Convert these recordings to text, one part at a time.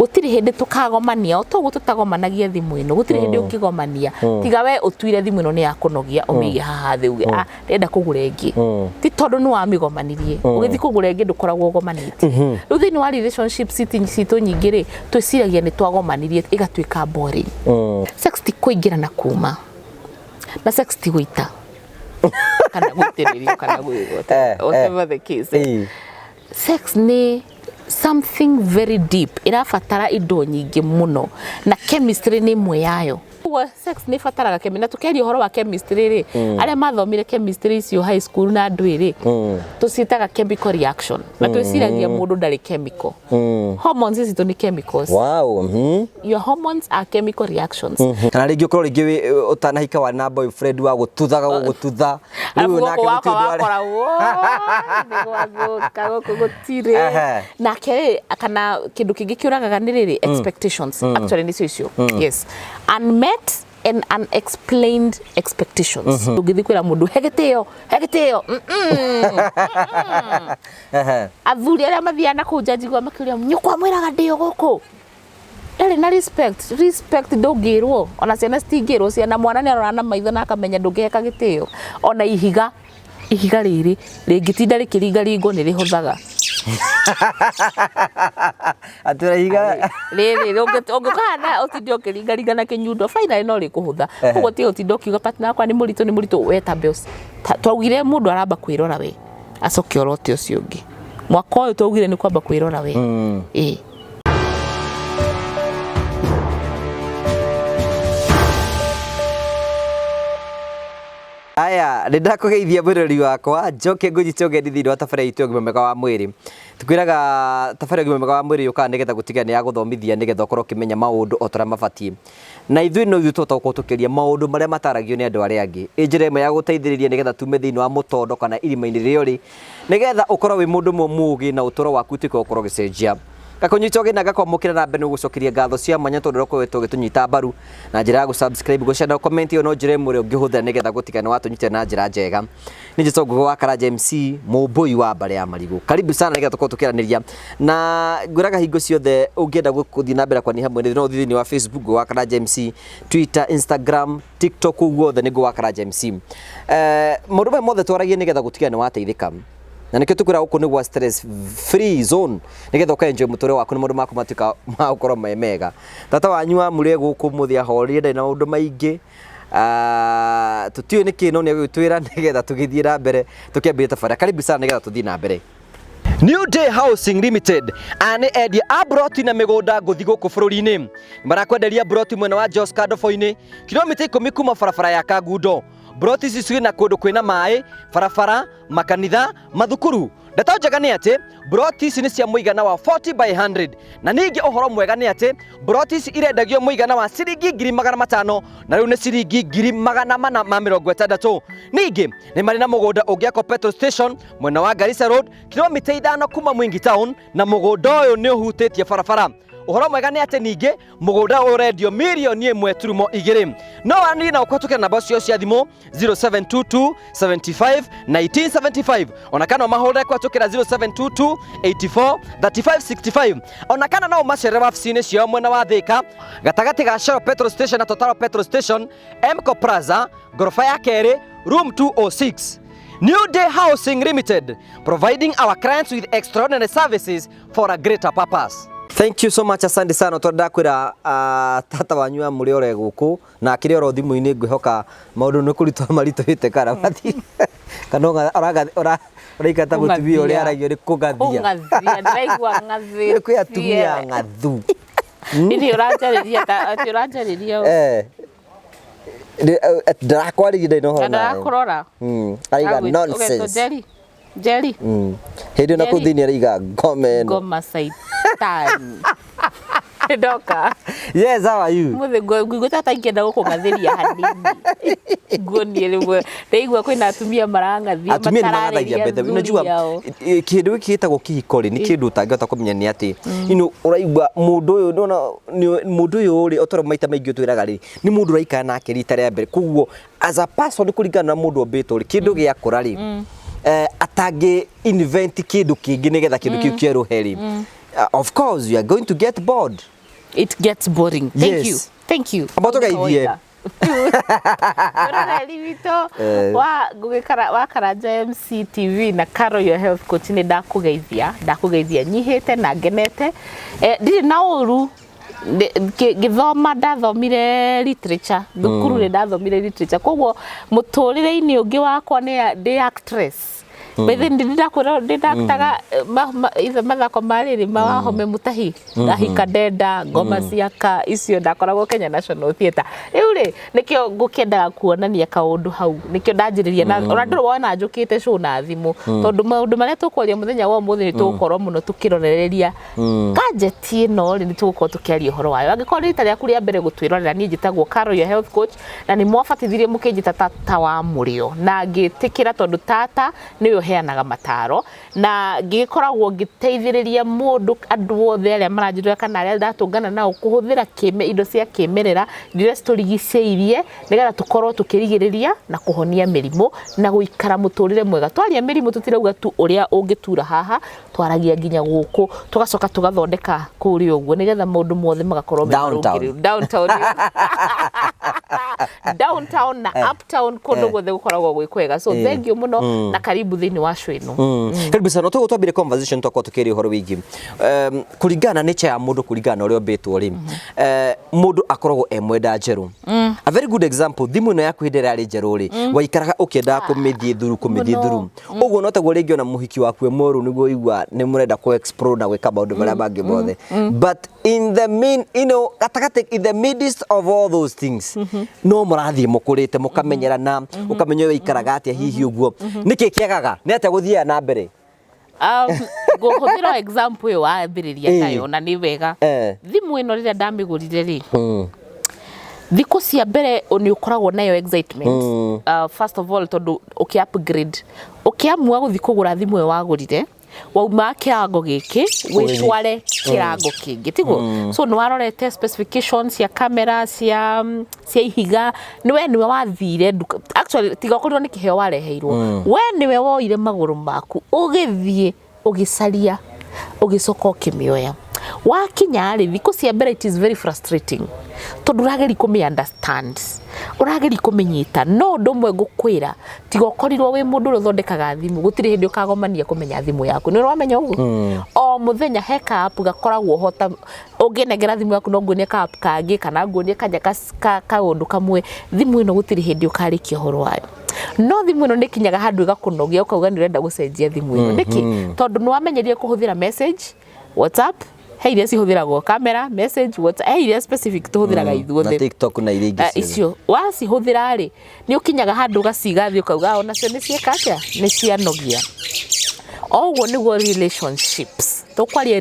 gutiri hindi tukagomania otoguo tutagomanagia thimu ino gutiri hindi ukigomania tiga we utuire thimu ino ni ya kunogia umige haha thiuge ndenda kugura ingi ti tondu ni wamigomanirie ugithi kugura ingi ndukoragwo gomanite riu thini wa relationship citu nyingi ri twiciragia ni twagomanirie igatuika boring sex ti kuingira na kuma na sex ti guita kana gutiririo kana gwigota whatever the case sex ni something very deep irafatara indo nyingi muno na chemistry ni imwe yayo sex ni fataraga chemistry na tukeria horo wa chemistry ri aria mathomire chemistry cio high school na ndwiri tucitaga chemical reaction na twiciragia mundu ndari chemical hormones ici ni chemicals your hormones are chemical reactions kana ringi ukoro ringi utanahika wa na boyfriend wa gututha riu nake gutire na ke kana kindu kingi kiuragaga ni riri expectations actually ni cio yes unmet and unexplained expectations ugithi kwira mundu hegiteo athuri aria mathiana ku judge makiria nyukwa mwiraga ndio guku ndari na respect ndungirwo ona ciana citingirwo ciana mwana ni arora na maitho na akamenya ndungiheka giteo ona ihiga riri ringitinda rikiringaringo ni rihuthaga atura higa riri ungikana utindio kiringaringa na kinyundo finally no rikuhutha uguo ti utindo kiuga partner akwa ni muritu weta bills twaugire mundu aramba kwirora we acoke orote ucio ungi mwaka uyu twaugire ni kwamba kwirora we aya ndakugeithia bururi wakwa njoke ngujicoge thithiri wa tabara itu ngima mega wa mwiri tukwiraga tabara ngima mega wa mwiri uka nigetha gutigana ya guthomithia nigetha ukorwo kimenya maundu otora mabatie na ithui no ithu tutokotukiria maundu maria mataragio ni andu aria angi injire ime ya guteithiriria nigetha tume thiini wa mutondo kana irima-ini riori nigetha ukorwo wi mundu mugi na utoro waku tiko ukorwo gicenjia gakonyicoge na gakomukira na mbere gucokiria ngatho cia mwanya tondu rokowetwo gitunyita mbaru na njira ya subscribe gucenda comment iyo no njire muri ungihuthira nigetha gutigana watunyite na njira njega nije tongo wa Karaja MC mubui wa bare ya marigu karibu sana nigetha tukorwo tukiraniria na nguraga hingo ciothe ungienda gukuthi na mbere kwa ni hamwe no thithini wa Facebook wa Karaja MC Twitter Instagram TikTok guothe ni wa Karaja MC murume mothe twaragie nigetha gutigana wateithika na nikio tukwira uko ni wa stress free zone nigetha ukaenjoy mutore waku ni mundu maku matuka maukoro mega tata wanyua muri guku muthia hori nda na undu maingi tutio ni kino ni gwitwira nigetha tugithie na mbere tukiambia tabara karibu sana nigetha tuthie na mbere New Day Housing Limited ane edia abroti na migunda nguthi guku bururi-ini marakwenderia broti mwena wa Jos Kadofo-ini kilomita 10 kuma barabara ya Kagundo broti ici na kundu kwina mai barabara makanitha mathukuru ndeto njega ni ati broti ici ni cia muigana wa 40 by 100 na ningi uhoro mwega ni ati broti ici irendagio muigana wa ciringi 500 na riu ni ciringi 460 ningi ni mari na mugunda ungiako petrol station mwena wa Garissa Road kilomita 5 kuma Mwingi Town na mugunda uyu ni uhutitie barabara uhoro mwega ni ati ningi mugunda urendio milioni 1.2 no ani na ukotuke namba cio cia thimu 0722 75 1975 ona kana mahore kwa tukira 0722 84 3565 ona kana no macere wafsine cio mwena wa Thika gatagati ga Shell petrol station na Total petrol station Mco Plaza gorofa ya kere room 206 New Day Housing Limited providing our clients with extraordinary services for a greater purpose. Thank you so much asante sana tonda kwira tata wanyua muri ore guku na kiri oro thimu-ini ngwihoka maundu ni kuritwa marito hite karabathi kana oraikata mutumia uri aragio ni kugathia ndaigua ngathi kwi atumia ngathu nini uranjariria ndakwarigia no hona ndakurora aiga nonsense Jerry hindi na kuthini ariga ngoma saitan Doka. Yes, how are you? Muthe ngwiguta taingenda gukungathiria hanini. Ngoni rimwe. Ndeigua kwina atumia marangathia matarariria bethe. Unajua kindu giki gitagwo kihikori ni kindu utangihota kumenya ni ati. Ino uraigua mundu uyu ndona mundu uyu uri otoro maita maingi utwiraga ri ni mundu raika nake rita ria mbere. Kuguo as a person kuringana na mundu obetwo ri kindu gia kurari. Atage invent kindu kingi nigetha kindu kiu kieruheri. Of course you are going to get bored. it gets boring. Thank you. Ambato gaithie. Roreri wito wa Karanja MC TV na Carol your health coach ni ndakugeithia nyihite na ngenete ndiri na uru githoma ndathomire literature thukuru ni ndathomire literature koguo muturire-ini ungi wakwa ni actress Bethe ndidaktaga mathako mariri mawahome mutahi ndahika ndenda ngoma ciaka icio ndakoragwo Kenya National Theatre riu ri nikio ngukendaga kuonania kaundu hau nikio ndanjiriria na ona ndu wona njukite show na thimu tondu maundu maria tukwaria muthenya wa umuthi ni tugukorwo muno tukirorereria gadget ino ni tugukorwo tukiaria uhoro wayo angikorwo rita riaku ria mbere gutwirorera ni njitagwo Carol your health coach na ni mwabatithirie mukinjita tata wa murio na ngitikira tondu tata niyo heanaga mataro na ngikoragwo ngiteithiriria mundu andu othe aria maranjirira kana aria ndatungana nao kuhuthira indo cia kimerera ndire turigiceirie nigetha tukorwo tukirigiriria na kuhonia mirimu na guikara muturire mwega twaria mirimu tutirauga tu uria ungitura haha twaragia nginya guku tugacoka tugathondeka kuri uguo nigetha maundu mothe magakorwo downtown na uptown kundu guothe gukoragwo gwi kwega so thank you muno na karibu thini wa show ino karibu sana twambire conversation twakwa tukiri horo wigi kuringana nature ya mundu kuringana uria mbitwo ri mundu akoragwo mwenda njeru a very good example thimu ino yaku hindira ari njeru ri waikaraga ukienda kumithie thuru uguo no taguo ringi ona muhiki waku mweru niguo igwa ni murenda ku explore na gwika maundu maria bangi mothe but in the mean katagate in the midst of all those things no murathie mukurite mukamenyerana ukamenya ikaraga atia hihi uguo niki kiagaga ni atia guthia na mbere guhuthira example yo ambiriria nayo na ni wega thimu ino rira ndamigurire ri thiku cia mbere ni ukoragwo nayo excitement first of all tondu upgrade ukiamua guthi kugura thimu yo wagurire wauma kirango giki witware kirango kingi tiguo so no warorete specifications ya camera cia ihiga niwe wathire actually tiga korirwo ni kiheo wareheirwo we niwe woire maguru maku ugithie ugicaria ugicoka ukimioya wakinya ri thiku cia mbere it is very frustrating tondu urageri kumi understand urageri kumenyita no ndomwe ngukwira tiga korirwo we mundu uthondekaga thimu gutiri hindi ukagomania kumenya thimu yaku ni uramenya uguo o muthenya heka app gakoragwo hota unginegera thimu yaku no ngunie ka app kangi kana ngunie kanya kaundu kamwe thimu ino gutiri hindi ukarikia horo wayo no thimu ino nikinyaga handu igakunogia ukauga ni urenda gucenjia thimu ino niki tondu ni wamenyerie kuhuthira message WhatsApp iria cihũthĩragwo camera message WhatsApp iria specific tuhũthĩraga ithuothe na TikTok na iria ingĩ icio wacihũthĩra rĩ ni ukinyaga handu gaciga thĩ ukauga ona cio ni cieka atia ni cianogia oguo niguo relationships tukwaria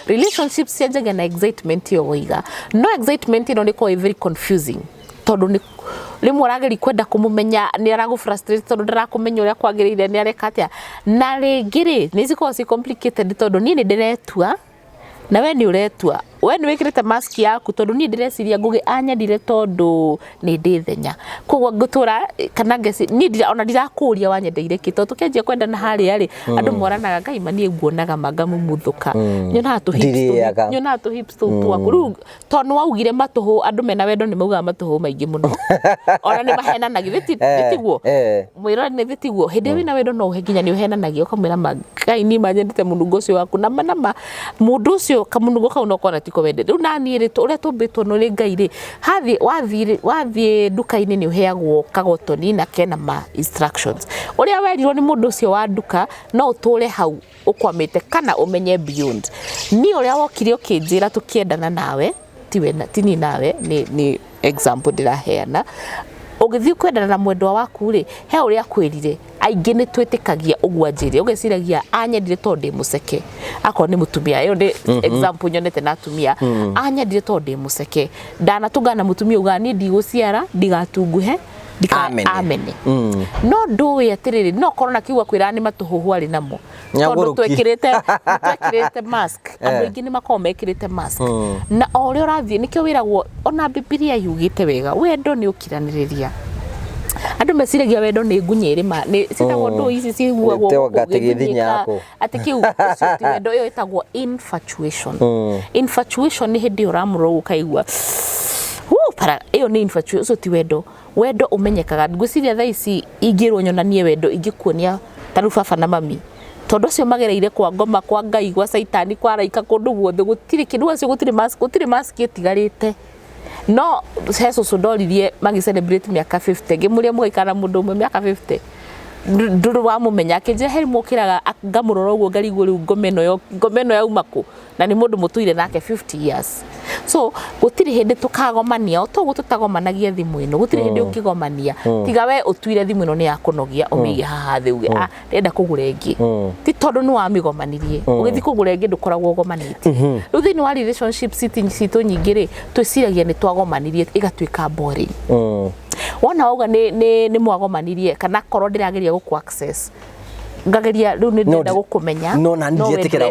relationships cianjaga na excitement yo wiga no excitement ino ni ko very confusing tondu ni rimwe urageri kwenda kumumenya ni aragu frustrate tondu ndarakumenya uria kwagirire ni areka atia na ringi ri ni ciko si complicated tondu ni ndiretua na we ni uretua we ni wikirite mask yaku tondu ni ndireciria ngugi anyendire tondu ni ndithenya koguo ngutura kana ngeci ni ona ndirakuria wanyendeire ki tondu tukenjia kwenda na hari ari andu moranaga ngai manie nguonaga magamu muthuka nyona tu hips tu twaku ru tondu waugire matuhu andu mena wendo ni mauga matuhu maingi muno ona ni mahenanagia vitiguo mwiro ni vitiguo hindi wina wendo no uheginya ni uhenanagia ukamwira ngai ni manyendete munungo ucio waku na mundu ucio kamunungo kau no kona tiko wende riu nani ri uria tumbitwo no ri ngai ri wathie nduka-ini ni uheagwo kagotoni na kena ma instructions uria werirwo ni mundu ucio wa nduka no uture hau ukwamite kana umenye beyond ni uria wokire ukinjira tukiendana nawe tini nawe ni example ndiraheana ugithii kwendana na mwendwa waku ri he uria kwirire aingi ni twitikagia ugwa njiri ugeciragia anyendire tondu muceke akor ni mutumia iyo ndi example nyonete na atumia anyendire tondu muceke ndanatungana mutumia uga ni ndiguciara ndigatunguhe amene no nduwe atiriri no korona kiugwa kwira ni matuhuhu ari namo tondu twekirite mask andu ingi ni makomekirite mask na ori urathie nikio wiragwo ona Biblia yugite wega wendo ni ukiraniriria andu meciragia wendo ni ngunyiri ma ni citagwo ndu ici ciguagwo ati kiu ti wendo yo itagwo infatuation. Infatuation ni hindi uramuro ukaigua para iyo ni infatuation ti wendo. Wendo umenyekaga ngwiciria thaa ici ingirwo nyonanie wendo ingikuonia taru baba na mami tondu cio magereire kwa ngoma kwa ngai gwa saitani kwa raika kundu guothe gutiri kindu acio gutiri mask itigarite no heso sodoririe magi celebrate miaka 50 ngimuria mugaikara mundu umwe miaka 50 nduru wa mumenya kinje heri mukiraga ngamurora uguo ngarigwo riu ngomeno ya umaku na ni mundu mutuire nake 50 years. So gutiri hindi tukagomania otogu tutagomanagia thimu ino gutiri hindi ukigomania tiga we utuire thimu ino ni ya kunogia umige haha thiuge ndenda kugura ingi ti tondu ni wamigomanirie ugithi kugura ingi ndukoragwo gomanite riu thini wa relationship citu nyingi ri twiciragia ni twagomanirie igatuika boring. Wona auga ni mwagomanirie kana korwo ndirageria guku access ngageria riu ni ndenda gukumenya no na ndietikira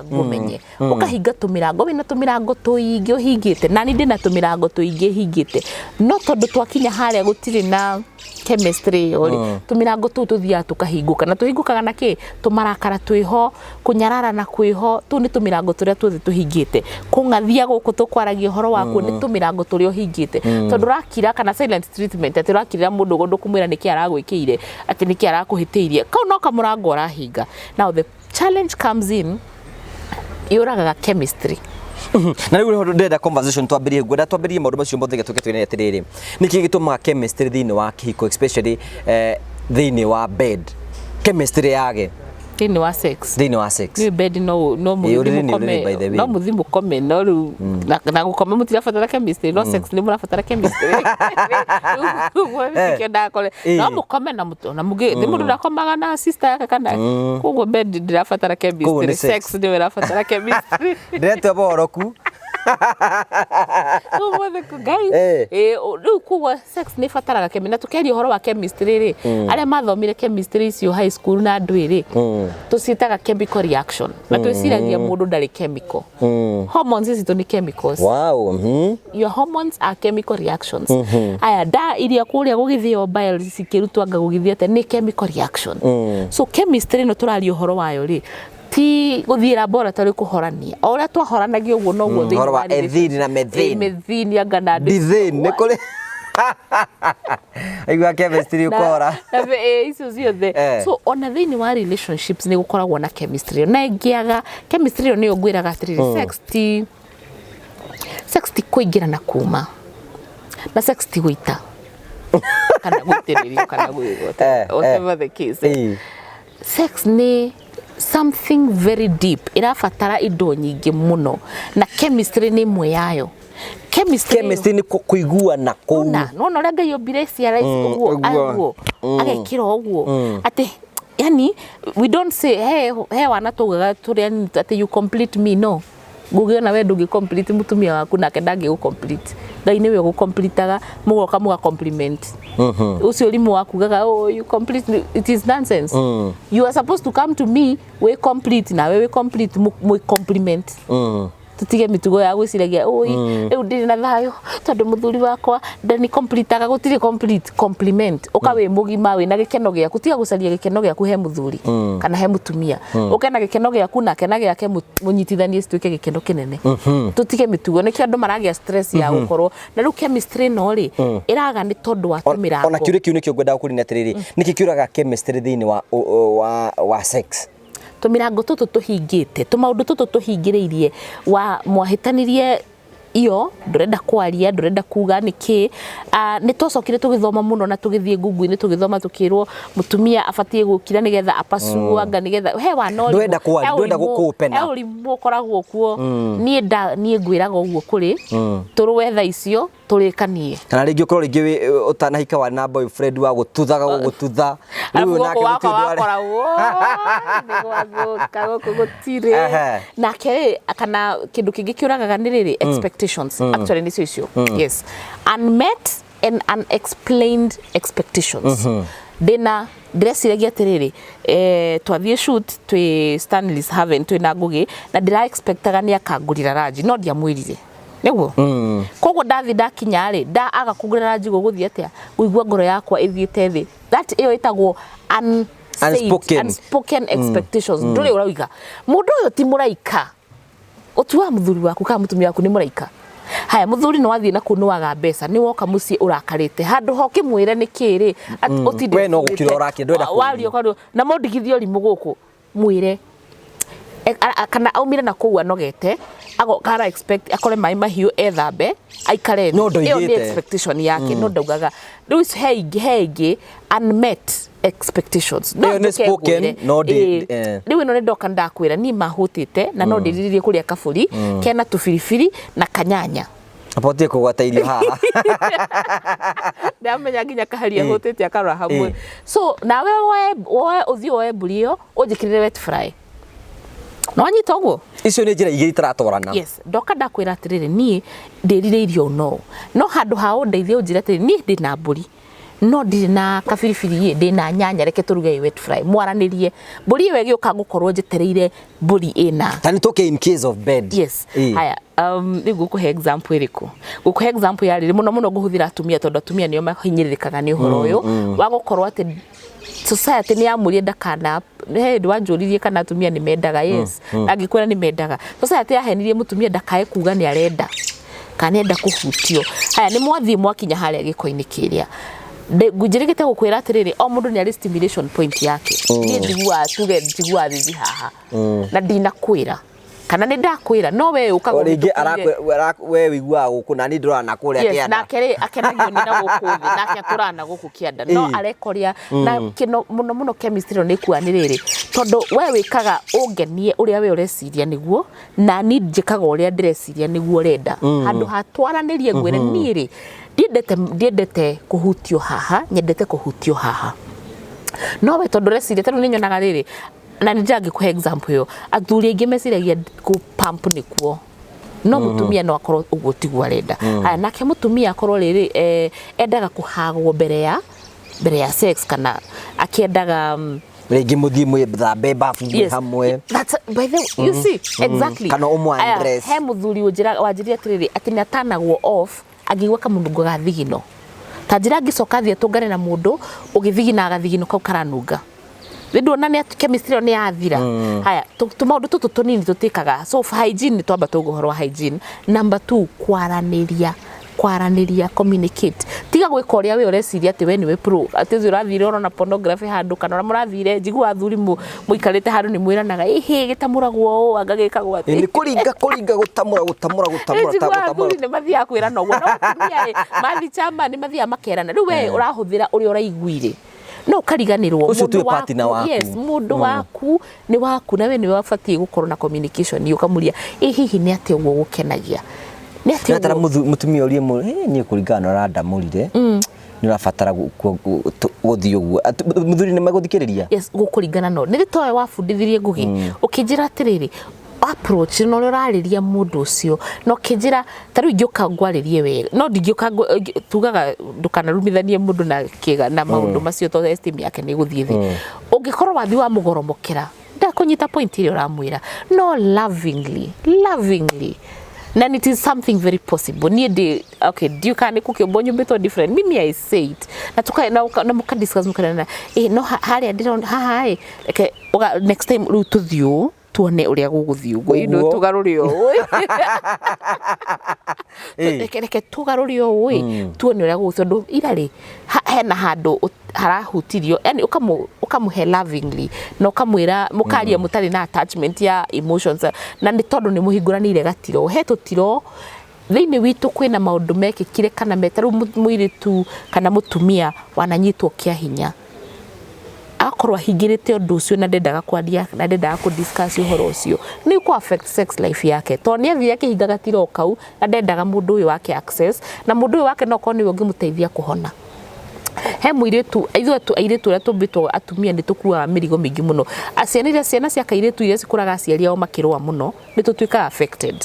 gumenye ukahinga tumirango wina tumirango tuingi uhingite na ni ndina tumirango tuingi hingite no tondu twakinya haria gutiri na chemistry ori tumirango tu tuthia tukahinguka na tuhingukaga na ki tumarakara twiho kunyarara na kwiho tu ni tumirango turia tuthi tuhingite kungathia guku tukwaragia horo waku ni tumirango turia uhingite tondu rakira kana silent treatment ati rakira mundu gondo kumwira niki aragwikire ati niki arakuhitiirie kau no kamurango rahinga. Now the challenge comes in yuraga chemistry. Na riu ndenda conversation twambirie gwenda twambirie maundu macio mothe getuke twine atiriri niki gitumaga chemistry thini wa kihiko especially thini wa bed chemistry yage thini wa sex ni bed no muthimu kome no riu na gukoma mutirabatara chemistry no sex ni murabatara chemistry kenda kole no mukome na mugi ni mundu ndakomaga na sister yake kana kugo bed ndirabatara chemistry sex ni murabatara chemistry ndete boroku Umothe ku guys riu kugo sex ni fataraga chemistry na tukeria horo wa chemistry ri aria mathomire chemistry icio high school na ndwiri tucitaga chemical reaction na twiciragia mundu ndari chemical hormones ici ni chemicals. Wow. Your hormones are chemical reactions. Aya da iria kuria gugithio biology cikirutwa ngagugithia te ni chemical reaction. So chemistry no turario horo wayo ri ti guthii laboratory kuhorania oria twahoranagia uguo no guo horo wa ethine na methine anga na dithine ni kuri igwa chemistry ukora icio ciothe. So ona thini wa relationships ni gukoragwo na chemistry na ngiaga chemistry ni ngwiraga atiriri sex ti kuingira na kuma na sex ti guita kana gutiririo kana gwigota whatever the case. Sex ni something very deep irafatara indo nyingi muno na chemistry ni imwe yayo. Chemistry ni kuigua na kou no rega yo biresia rice uguo agekira uguo ati yani we don't say hey wana tugaga turiani ati you complete me no guge na we ndugi complete mutumia waku nake ndangi gu complete ngai ni we gu completaga mugoka muga compliment ucio limu waku gaga oh you complete it is nonsense. You are supposed to come to me we complete na we complete mu compliment tutige mitugo ya gwiciragia oi riu ndiri na thayo tondu muthuri wakwa ndani completaga gutire complete compliment ukawe mugima we na gikeno giaku tiga gucaria gikeno giaku he muthuri kana he mutumia ukena gikeno giaku na kena giake munyitithanie cituike gikeno kinene tutige mitugo nikio andu maragia stress ya gukorwo na riu chemistry no ri iraga ni tondu wa tumirango ona kiuri kiu nikio ngwenda kurina atiriri niki kiuraga chemistry thini wa sex tumirango tutu tuhingite tumaundu tutu tuhingiriirie wa mwahitanirie iyo ndurenda kwaria ndurenda kuga niki ni twacokire tugithoma muno na tugithie Google-ini tugithoma tukirwo mutumia abatie gukira nigetha apasua anga nigetha he wa no ndurenda gukupena uri mukoragwo kuo nie ngwiraga uguo kuri turwetha icio turikanie kana ringi ukorwo ringi utanahika wa na boyfriend wa gututha riu nake mukoragwo nigwathũka gutire nake kana kindu kingi kiuragaga ni riri expectations actually ni cio yes unmet and unexplained expectations dena ndreciragia atiriri twathie shoot twi Stanley's Haven twi na ngugi na ndira expectaga ni akangurira ranji no ndiamwirire niguo koguo ndathi ndakinya ri agakugurira njigo guthii atia guigua ngoro yakwa ithiite thi that iyo itagwo unspoken expectations nduri urauga mundu uyu ti muraika utua muthuri waku ka mutumia waku ni muraika haya muthuri no athii na kunuaga mbeca ni woka mucii urakarite handu hoki mwire ni kiri utinde we no gukira uraki ndwenda wario kwado na mondigithio limu guku mwire kana aumire na kuwa nogete kana expect akore mai mahiu ethambe aikare no iyo ni expectation yake no ndaugaga those hegi unmet expectations no spoken no did riu no ndoka ndakwira ni mahutite na no ndiririe kuria kaburi kena tufirifiri na kanyanya apotie kugwata irio haha ndamenya nginya kaharia hutite akara hamwe so nawe we uthio we burio unjikirire wet fry no anyita uguo icio ni njira igiri itaratorana yes ndoka ndakwira atiriri ni ndirire irio no handu ha undeithie unjira atiriri ni ndina mburi no ndiri na kabiribiri ndina nyanya reke turuge wet fry mwaranirie mburi iwe giuka gukorwo njitereire mburi ina tani toke in case of bed yes haya ni gukuhe example iriku gukuhe example ya riri muno guhuthira atumia tondu atumia nio mahinyiririkaga ni uhoro uyu wa gukorwo ati society ni amurie ndakana ndwanjuririe kana atumia ni mendaga yes angikwira ni mendaga society yahenirie mutumia ndakae kuga ni arenda kana enda kuhutio haya ni mwathie mwakinya haria gikoini kiria ngujirigite gukwira atiriri o mundu ni ari stimulation point yake ni ndigua tuge ndigua thithi haha na ndina kwira kana ni ndakwira no we ukago ringi we wigua guku na ni ndurana kuria kianda yes na kere akenagio ni na guku thi nake aturana guku kianda no arekoria na kino muno chemistry ni kuaniriri tondu we wikaga ungenie uria we ureciria niguo na ni njikaga uria ndireciria niguo renda handu hatwaranirie ngwire niri ndiendete kuhutio haha nyendete kuhutio haha no we tondu reciria tanu ninyonaga riri na nijagi ku example yo athuri aingi meciragia ku pump nikuo no mutumia no akorwo uguo tigwa renda aya nake mutumia akorwo riri endaga kuhagwo mbere ya sex kana akiendaga ringi muthii mwithambe bafu hamwe that's by the you see exactly kana umwa dress he muthuri wanjiria atiriri ati natanagwo off agigwa kamunungo ga thigino tanjira ngicoka thie tungane na mundu ugithigina agathigino kau karanunga ndona ni chemistry ni yathira haya tumaundu tutu tunini tutikaga so hygiene ni twamba tuguhorwa hygiene number 2 kwaraniria communicate tiga gwika uria we ureciria ati we ni we pro ati urathire urona pornography handu kana murathire njigua athuri muikarite handu ni mwiranaga ihi gitamuragwo angagikagwo ati ni kuringa gutamura athuri ni mathia kwirana uguo no tumia mathi chama ni mathia makerana riu we urahuthira uria uraiguire no kariganirwo mundu waku yes mundu waku ni waku na we ni wabatie gukorwo na communication yukamuria hihi ni ati uguo gukenagia ni ati natara mutumia urie ni kuringana na ndamurire ni urabatara guthii uguo muthuri ni maguthikiriria yes gukuringana no ni ritoe wabundithirie ngugi ukinjira atiriri approach no rarariria mundu ucio no kinjira taru ingioka ngwaririe we no ndingioka tugaga ndukana rumithanie mundu na kiga na maundu macio to esteem yake ni guthii thi ungikorwo wathi wa mugoromokera ndakunyita point ile uramwira no lovingly and it is something very possible ni okay do you can cook your bonyo beto different mimi I say it na tuka na muka discuss mukana no haria ndiro haha okay next time ru tuthio tuone uria guguthii uguo ino tugarurio reke tugarurio tuone uria guguthii ndu irari hena handu harahutirio yani ukamuhe lovingly no ukamwira mukaria mutari na attachment ya emotions na ni tondu ni muhinguranire gatiro he tutiro thiini witu kwina maundu mekikire kana metaru mwiritu kana mutumia wananyitwo kia hinya akorwa hingirite undu ucio na ndendaga kwaria na ndendaga ku discuss uhoro ucio ni ku affect sex life yake to ni athire kihinga gatiro kau na ndendaga mundu uyu wake access na mundu uyu wake no koni ungimuteithia kuhona he mwiritu aithu airitu ria tumbitwo atumia ni tukua mirigo mingi muno acianire ciana cia kairitu iria cikuraga aciari ao makirwa muno ni tutuika affected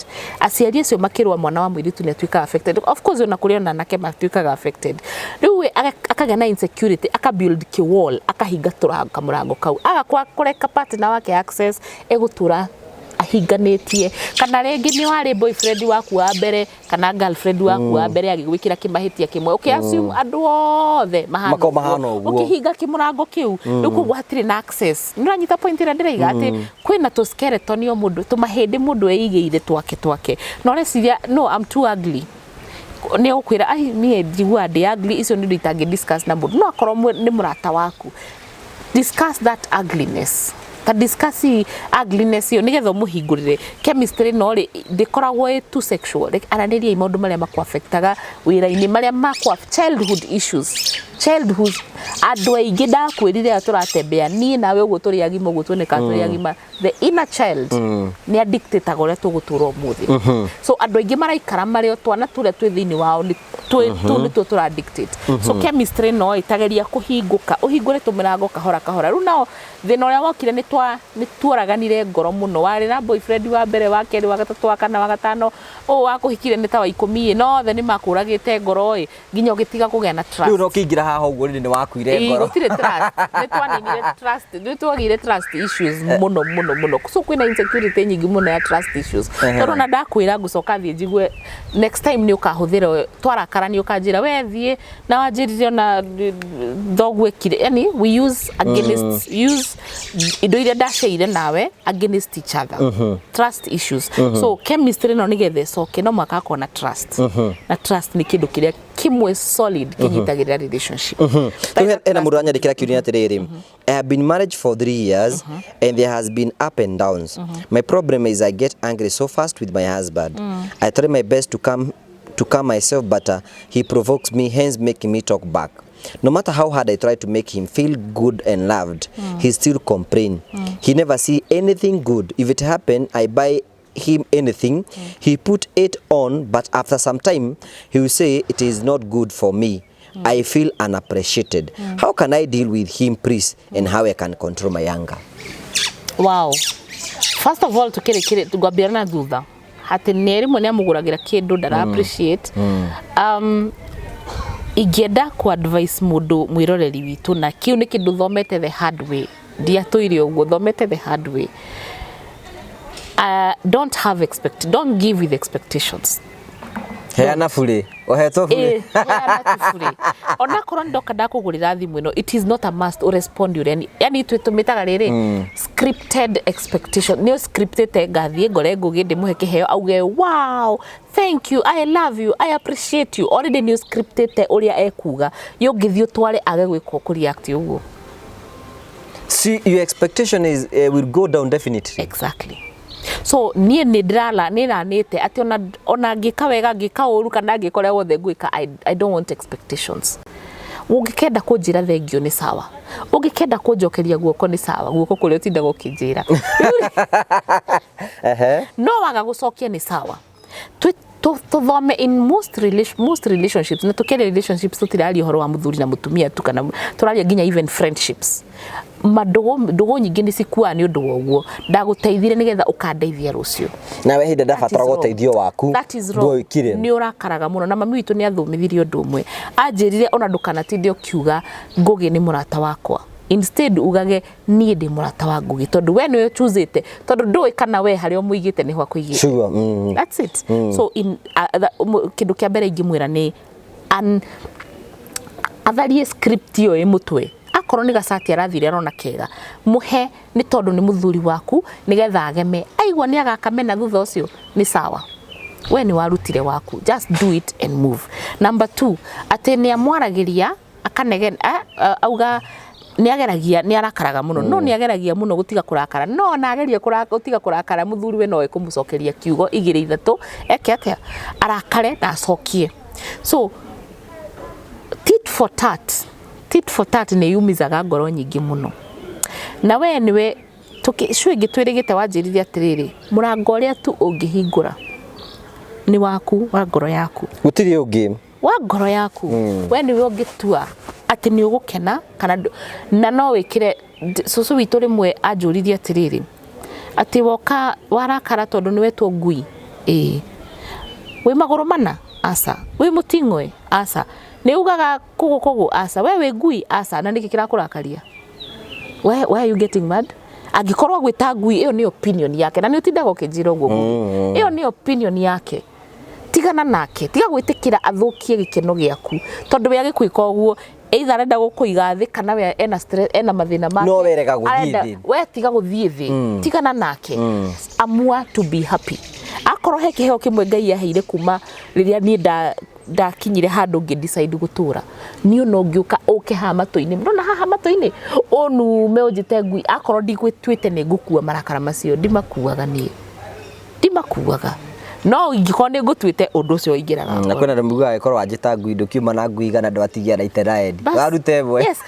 aciari acio makirwa mwana wa mwiritu ni tuika affected of course ona kuria na nake matuikaga affected riu akaga na insecurity akabuild ki wall akahinga turango kamurango kau agakwa kureka partner wake access egutura ahinganetie kana rĩngĩ nĩ wari boyfriend waku wa mbere kana girlfriend waku wa mbere agĩgwĩkĩra kĩmahitia kĩmwe assume andũ othe mahana ũkĩhinga kĩmũrango kĩu rĩu koguo hatirĩ na access nĩ ũranyita point ĩrĩa ndĩraiga atĩ kwĩna tũ skeleton o mũndũ tũmahĩndĩ mũndũ eigĩire twake no reciria no I'm too ugly nĩ ũkwĩra ai niĩ njigua ndĩ ugly icio nĩ itangĩ discuss na mũndũ no akorwo nĩ mũrata waku discuss that ugliness ta discuss ugliness yo nigetha mũhingũrĩre chemistry no rĩ ndĩkoragwo too sexual aranĩria maũndũ marĩa makwaffectaga wĩra-inĩ marĩa childhood issues andũ aingĩ ndakwĩrire tũratembea niĩ nawe ũguo tũrĩ agima ũguo tuoneka tũrĩ agima the inner child nĩ addicted ũrĩa tũgũtũra ũmũthĩ so andũ aingĩ maraikara marĩ o twana tũrĩa twĩ thĩinĩ wao nĩ tũra addicted so chemistry no ĩtageria kũhingũka ũhingũre tũmĩrango kahora rĩu nao thĩna ũrĩa wokire nĩ tuoraganire ngoro mũno warĩ na boyfriend wa mbere wa kerĩ wa gatatũ wa kana wa gatano wakũhikire nĩ ta wa 10 no othe nĩ makũragĩte ngoro nginya ũgĩtiga kũgĩa na trust rĩu no kĩingira haha ũguo nĩ wakuire ngoro gũtirĩ trust nĩ twaninire trust nĩ twagĩire trust issues mũno so kwĩna insecurity nyingĩ mũno ya trust issues tondũ na ndakwĩra ngũcoka thiĩ njigue next time nĩ ũkahũthĩra twarakara nĩ ũkanjĩra we thiĩ na wanjĩrire na thogwĩkire yani we use against indo iria ndaceire nawe against each other trust issues so chemistry no nĩgetha ĩcoke no mwaka akona na trust nĩ kĩndũ kĩrĩa kimwe solid kinyitagĩrĩra relationship ena mũndũ anyandĩkĩra kiuria atĩrĩrĩ I have been married for 3 years and there has been up and downs my problem is I get angry so fast with my husband I try my best to calm myself but he provokes me hence making me talk back no matter how hard I try to make him feel good and loved he still complain he never see anything good if it happen I buy him anything he put it on but after some time he will say it is not good for me I feel unappreciated how can I deal with him please and how I can control my anger wow first of all tugambirana thutha hati nĩrimwe nĩ amũgũragĩra kĩndũ ndara appreciate ingĩenda ku advice mũndũ mwĩroreri witũ na kiu nĩ kĩndũ thomete the hard way ndiatũire ũguo thomete the hard way don't give with expectations heana bure ohetwo bure ona korwo ndoka ndakũgũrĩra thimũ ĩno it is not a must or respond yani twĩtũmĩtaga rĩrĩ scripted expectation nĩ scripted ngathiĩ ngore ngũgĩ ndĩmũhe kĩheo auge wow thank you I love you I appreciate you already nĩ scripted ũrĩa ekuga yũngĩthiĩ ũtware age gwĩka kũreact ũguo see your expectation is will go down definitely exactly so niĩ nĩ ndirala nĩ ranĩte atĩ ona ngĩka wega ngĩka ũru kana ngĩkora wothe ngwĩka I don't want expectations ũngĩkenda kũnjĩra thengio nĩ sawa ũngĩkenda kũnjokeria guoko nĩ sawa guoko kũrĩa ũtindaga ũkĩnjĩra no waga gũcokia nĩ sawa tuthome in most relationships na tukere relationships tutiraria horo wa muthuri na mutumia tu kana turaria nginya even friendships ndugu nyingi ni cikua ni undu woguo ndaguteithire nigetha ukandeithia rucio nawe hinda ndabatara guteithio waku ndwikire ni urakaraga muno na mami witu ni athomithirie undu umwe anjirire ona ndukanatinde ukiuga ngugi ni murata wakwa instead ugage niĩ ndĩ murata wa ngugi tondu we nĩwe choosete tondu ndũĩ kana we harĩa mũigĩte nĩ hwa kũigĩte sure that's it so in kĩndũ kĩa mbere ingĩmwĩra nĩ atharie script ĩyo ĩ mũtwe akorwo nĩ gacati arathire arona kega muhe nĩ tondu nĩ mũthuri waku nigetha ageme aigua nĩ agakamena thutha ũcio nĩ sawa we nĩ warutire waku just do it and move number 2 atĩ nĩ amwaragĩria akanegen auga niageragia ni arakaraga muno no niageragia muno gutiga kurakara no nageria gutiga kurakara muthuri we no ekumucokeria kiugo 2-3 eke atia arakare na acokie so tit for tat ni yumizaga ngoro nyingi muno na we niwe tuki twirigite wanjirithia atiriri murango uria tu ungihingura ni waku wa ngoro yaku gutiri ungi wa ngoro yaku we niwe ungitua ati ni ugukena kana na no wikire susu witu rimwe anjuririe atiriri ati woka warakara tondu niwe tu ngui we maguru mana asa we mutingwe asa ni ugaga kugu asa we ngui asa na niki kirakurakaria why are you getting mad Angikorwo gwita ngui iyo ni opinion yake na ni utindaga ukijira uguo iyo ni opinion yake tigana nake tiga gwitikira athukie gikeno giaku tondu we agikuika uguo either arenda gukuiga thi kana we ena stress ena mathina make no werega guthii we tiga guthii thi tigana nake amua to be happy akorwo he kiheo kimwe Ngai aheire kuma riria ni ndakinyire handu ngi decide gutura ni no ngiuka uke ha matu-ini ndona haha matu-ini onu meonjite ngui akorwo ndigwitwite ni ngukua marakara macio ndimakuaga no ingiko ni ngutwite undu ucio ingiraga na kwena ndamuga ikorwo anjita ngui ndukiuma na ngui gana ndwatigia na iteraendi warute mwe yes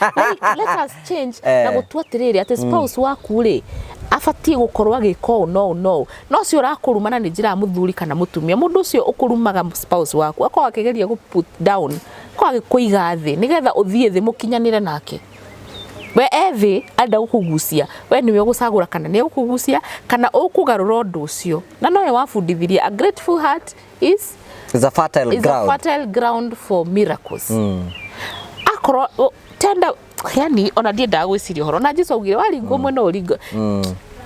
let us change na gutua tiriri ati spouse waku ri afatie gukorwo agika no cio urakurumana ni njira muthuri kana mutumia mundu ucio ukurumaga spouse waku akwa akigeria gu put down kwa agikuiga thi nigetha uthie thi mukinyanire nake we ethi anda gukugucia we niwe gucagura kana ni gukugucia kana ukugarura undu ucio na nowe wafundithirie a grateful heart is a fertile ground for miracles akoro tenda yani ona die ndagwiciria horo na Jesu augire waringo mwena uringo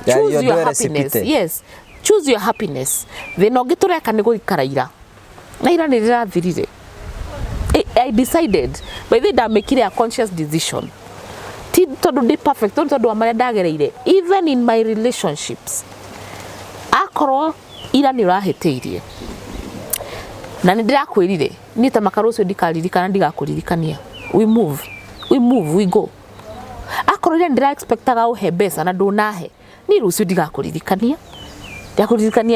choose your happiness yes choose your happiness thina ngitureka ni guikara ira na ira ni rirathirire I decided by the ndamekire a conscious decision tondu ndi perfect tondu wa maria ndagereire even in my relationships akorwo ira ni urahitiirie na ni ndirakwirire ni ta makaro ucio ndikaririkana ndigakuririkania we move we go akorwo ira ndira expectaga uhe mbeca na ndunahe ni rucio ndigakuririkania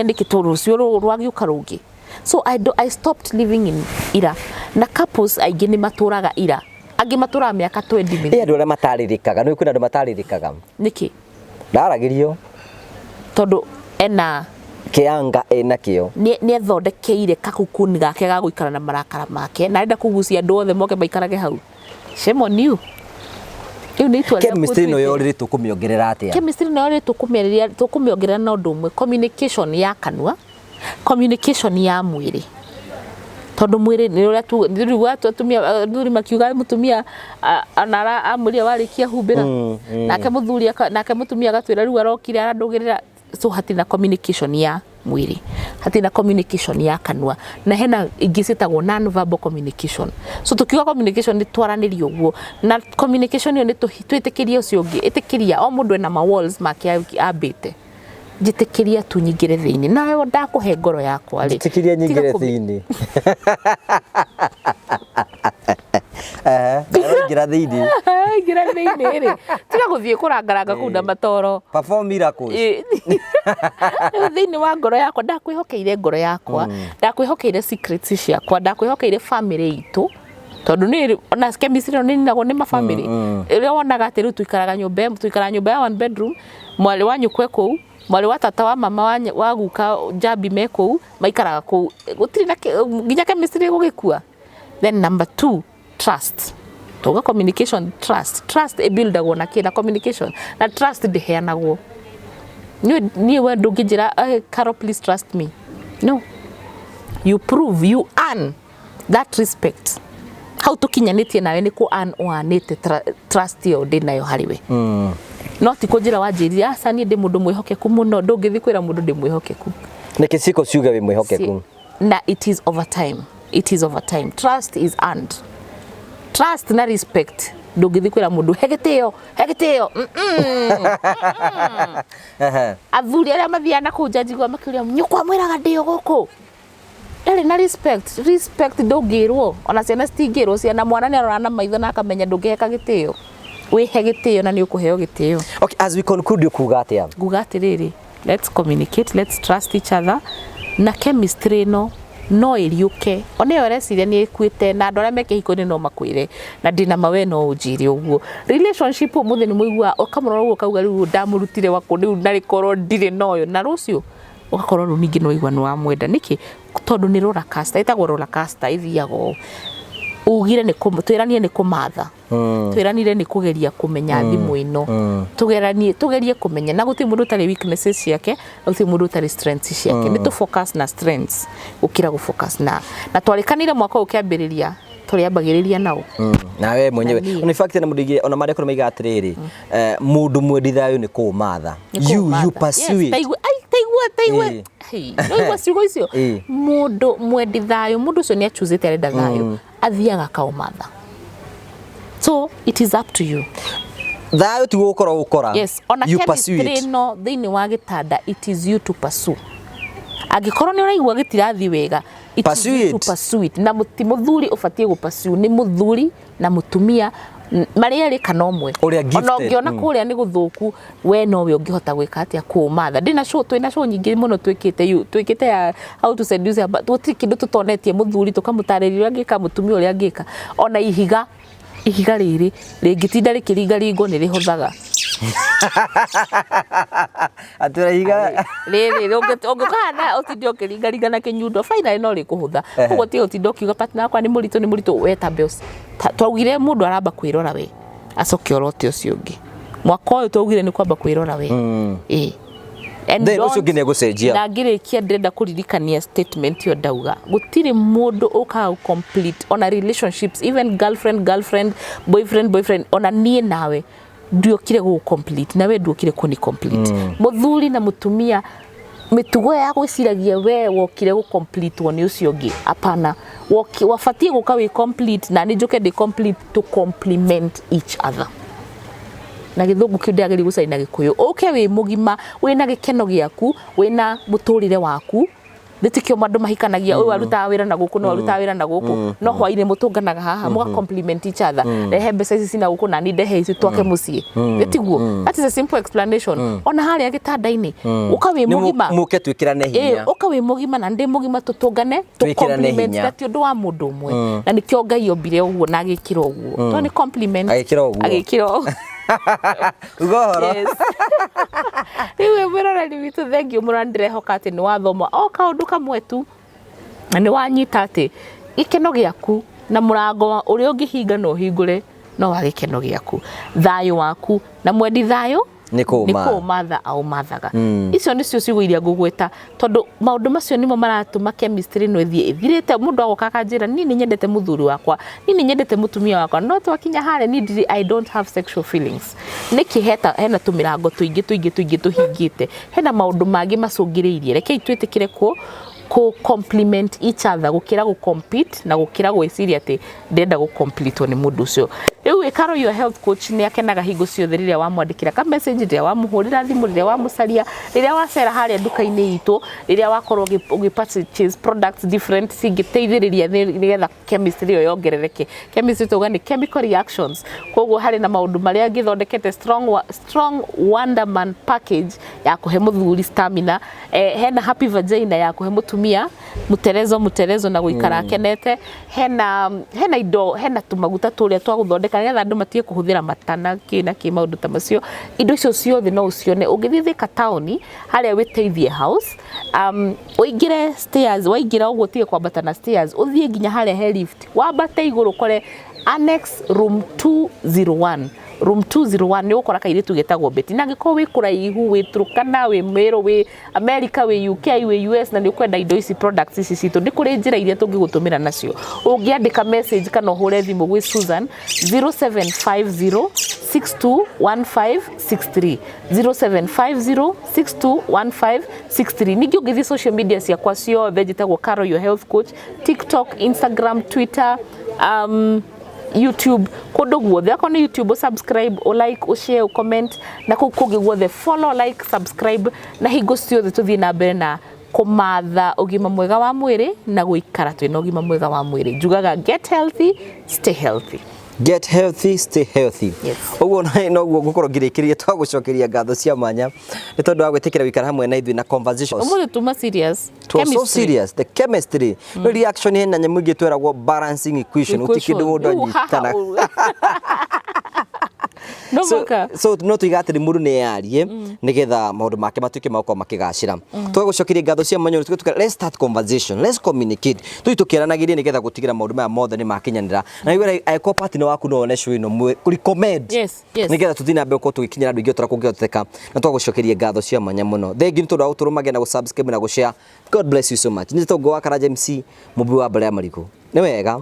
ni kitoro ucio rwagiuka rungi so I stopped living in ira na couples aingi ni maturaga ira angi matura miaka 20 minutes andu aria mataririkaga no kwina andu mataririkaga niki ndaragirio tondu ena kianga ena kio ni athondekeire kakukuni gake ga guikara na marakara make na enda kugucia andu othe moke maikarage hau shame on you ni itwa chemistry no yorire tukumiongerera atia chemistry no yorire tukumiongerera na undu umwe communication ya kanua communication ya mwiri tondu mwiri ni uria tu atumia Nduri makiuga mutumia anara amuria warikia humbira nake muthuri nake mutumia agatwira riu arokire arandugirira so hatina communication ya mwiri hatina communication ya kanua na hena ingi citagwo non verbal communication so tukiuga communication ni twaranirio guo na communication ni twitikiria ucio ungi itikiria o mundu ena ma walls make abite njitikiria tu nyingire thiini nayo ndakuhe ngoro yakwa ri njitikiria nyingire thiini ngira thiini ri tiga guthie kurangaranga kunda matoro perform miracles thiini wa ngoro yakwa ndakwihokeire ngoro yakwa ndakwihokeire secrets ciakwa ndakwihokeire family itu tondu ni ona chemistry ni nago ni ma family iria wonaga ati riu tuikaraga nyumba ya one bedroom mwali wanyu kwe kuu mwali wa tata wa mama wa guka jambi me kuu maikaraga kuu gutiri na nginya chemistry gugikua then number 2 trust toga communication trust a buildagwo na kina communication na trust ndiheanagwo ni we ndungijira Carol please trust me no you prove you earn that respect how tukinyanitie nawe ni ku earn oanite trust yo ndinayo hariwe no ti kujira wanjirira asa ni ndi mundu mwihokeku muno ndungithi kwira mundu ndi mwihokeku niki ciko ciuga wi mwihokeku na it is over time trust is earned trust na respect ndungithi kwira mundu hegitio athuri aria mathiana ku njajigwa makiria nyukwa mwiraga ndio guku ndari na respect ndungirwo ona ciana citingirwo ciana mwana ni arona maitho na akamenya ndungiheka gitio wihe gitio na ni ukuheo gitio okay as we conclude kuga atia riri let's communicate let's trust each other na chemistry no iriuke oneyo reciria ni ikuite na andu aria mekehiko-ini no makwire na ndina mawe no unjire uguo relationship umuthi ni muigua okamurora uguo kauga riu ndamurutire wako riu narikoro ndire noyo na rucio ugakorwo riu ningi no igwa ni wamwenda niki tondu ni roller coaster itagwo roller coaster ithiago ugire ni twiranie ni kumatha twiranire ni kugeria kumenya thimu ino tugerie kumenya na guti mundu tari weaknesses ciake guti mundu tari strengths ciake ni tu focus na strengths ukira gu focus na twarikanire mwaka ukiambiriria turiambagiriria nao na we mwenyewe in fact na mudigire ona mari akoro maiga atiriri mundu mwendithayo ni kumatha you pursue it taigua no ciugo icio mundu mwendithayo mundu ucio ni achuzite arenda thayo athiaga kaumatha. So it is up to you. Thayo ti gukora ukora. Yes, ona chemistry no thiini wa gitanda, it is you to pursue. Angikorwo ni uraigua gitirathi wega, it is you to pursue it. Na muthuri ubatie gu pursue, ni muthuri na mutumia mari eri kana omwe. Ona ungiona kuria ni guthuku, we no we ungihota gwika atia kumatha. Ndina show twina show nyingi muno twikite ya how to seduce, but tutiri kindu tutonetie muthuri tukamutariria ngika mutumia uria ngika. Ona ihiga riri ringitinda rikiringaringo ni rihuthaga atura ihiga riri ungikana utindio kiringaringa na kinyundo finally no rikuhutha ugo ti utindio kiuga partner yakwa ni muritu weta beos twaugire mundu aramba kwirora we acoke orote ucio ungi mwaka uyu twaugire ni kwamba kwirora we then ucio ngine gucenjia na ngirikia ndenda kuririkania statement yo ndauga gutiri mundu uka complete on a relationships, even girlfriend boyfriend ona nie nawe nduokire gu complete nawe nduokire kuni complete muthuri na mutumia mitugo ya gwiciragia we wokire gu complete woni ucio ngi apana wafatie guka we complete na ni njuke de complete to complement each other. Na githungu kiu ndiagiri gucaina gikuyu uke wi mugima wina gikeno giaku wina muturire waku nditikio mandu mahikanagia uyu aruta wira na guku no aruta wira na guku no hwaire mutunganaga haha muga compliment each other rehe mbeca ici cina guku na ni ndehe ici twake mucii nditiguo. That is a simple explanation. Ona haria gitanda-ini uka wi mugima muke twikirane hinya uka wi mugima na ndi mugima tutungane to compliment that undu wa mundu umwe na nikio Ngai ombire uguo na agikira uguo to ni compliment agikira Ugoro. Yes. Niwe mwiroreri witu thengio murandire hoka ati ni wathoma o kaundu kamwe tu na ni wanyita ati gikeno giaku na murango uria ungihinga no hingure no wa gikeno giaku thayo waku na mwendi thayo niko matha au mathaga icio nicio ciugo iria ngugweta tondu maundu macio nimo maratuma chemistry no ithirite mundu agoka kanjira ni nyendete muthuri wakwa ni nyendete mutumia wakwa no twakinya hare ni I don't have sexual feelings niki hena tumirango tuingi tuhingite hena maundu mangi macungiriirie reke itwitikire ku compliment each other gukira gu compete na gukira gwiciria ati ndenda gu complete ni mundu ucio. Riu Carol your health coach ni akenaga hingo ciothe riria wamwandikira ka message riria wamuhurira thimu riria wamucaria riria wacera haria nduka-ini itu riria wakorwo ugipurchase products different cingiteithiriria nigetha chemistry yo yongerereke. Chemistry tuga ni chemical reactions koguo hari na maundu maria ngithondekete strong wonderman package ya kuhe muthuri stamina hena happy vagina ya kuhe mutumia muterezo na guikara kenete hena indo hena tumaguta turia twa guthondeka nigetha andu matie kuhuthira matana kina maundu ta macio indo icio ciothe no ucione ugithithika taoni haria witeithie house uingire stairs waingira uguo tie kwambata na stairs uthie nginya haria he lift wambate iguru kore annex room 201 room 201 ni ukora kairitu getagwo beti na ngiko wi kuraihu wi Turkana wi Meru wi America wi UK wi US na ni ukwenda indo ici products ici citu ndi kuri njira iria tungigutumira nacio ungiandika message kana hure thimu gwi Susan 0750621563 0750621563 ningi ugithi social media ciakwa ciothe njitagwo Carol your health coach TikTok Instagram Twitter YouTube kundu guothe akon ni YouTube subscribe o like o share o comment na kugi guothe follow like subscribe na hingo ciothe tuthie na mbere na kumatha ugima mwega wa mwiri na guikara twina ugima mwega wa mwiri njugaga get healthy stay healthy. Get healthy, stay healthy. Yes. Uguo no guo gukorwo ngirikirie twagucokeria ngatho cia mwanya ni tondu wa gwitikira wikara hamwe na ithui na conversation. Umuthi tuma serious. So serious. The chemistry. The reaction hena nyamu ingi tweragwo balancing equation. Utikindu mundu anyitana. So no tuigatiri mundu ni yarie nigetha maundu make matuike mako makigacira. Twagucokeria ngatho cia mwanya let's start conversation. Let's communicate. Tuitukiranagirie nigetha gutigira maundu maya mothe ni makinyanira. Na iwe aiko partner waku no one show ino recommend. Yes. Nigetha tuthina mbe ko tugikinyira andu ingi otora kungihoteka na twagucokeria ngatho cia mwanya muno. Thengi ni tondu wa uturumage na subscribe na share. God bless you so much. Nitogo wa Karaja MC mubi wa Bale Mariko. Ni wega.